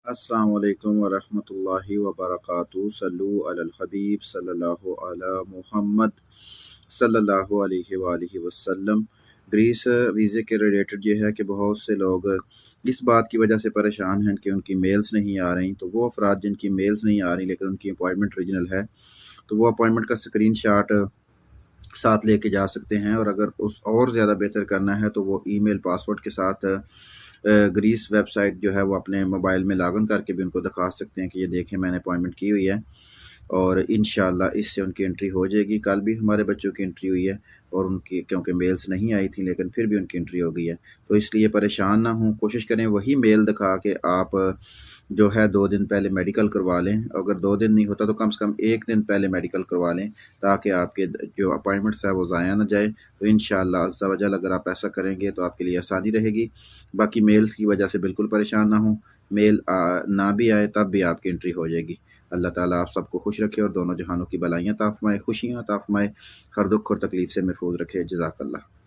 السلام علیکم ورحمۃ اللہ وبرکاتہ۔ صلو علی الحبیب صلی اللہ علی محمد صلی اللہ علیہ وآلہ وسلم۔ گریس ویزے کے ریلیٹڈ یہ ہے کہ بہت سے لوگ اس بات کی وجہ سے پریشان ہیں کہ ان کی میلز نہیں آ رہی، تو وہ افراد جن کی میلز نہیں آ رہی لیکن ان کی اپوائنٹمنٹ ریجنل ہے، تو وہ اپوائنٹمنٹ کا اسکرین شاٹ ساتھ لے کے جا سکتے ہیں، اور اگر اس اور زیادہ بہتر کرنا ہے تو وہ ای میل پاسورڈ کے ساتھ گریس ویب سائٹ جو ہے وہ اپنے موبائل میں لاگ ان کر کے بھی ان کو دکھا سکتے ہیں کہ یہ دیکھیں میں نے اپوائنٹمنٹ کی ہوئی ہے، اور انشاءاللہ اس سے ان کی انٹری ہو جائے گی۔ کل بھی ہمارے بچوں کی انٹری ہوئی ہے، اور ان کی کیونکہ میلز نہیں آئی تھیں لیکن پھر بھی ان کی انٹری ہو گئی ہے، تو اس لیے پریشان نہ ہوں، کوشش کریں وہی میل دکھا کے آپ جو ہے 2 دن پہلے میڈیکل کروا لیں، اگر 2 دن نہیں ہوتا تو کم سے کم 1 دن پہلے میڈیکل کروا لیں، تاکہ آپ کے جو اپوائنٹمنٹس ہے وہ ضائع نہ جائے۔ تو انشاءاللہ عز و جل اگر آپ ایسا کریں گے تو آپ کے لیے آسانی رہے گی۔ باقی میلز کی وجہ سے بالکل پریشان نہ ہوں، میل نہ بھی آئے تب بھی آپ کی انٹری ہو جائے گی۔ اللہ تعالیٰ آپ سب کو خوش رکھے اور دونوں جہانوں کی بلائیاں عطا فرمائے، خوشیاں عطا فرمائے، ہر دکھ اور تکلیف سے محفوظ رکھے۔ جزاک اللہ۔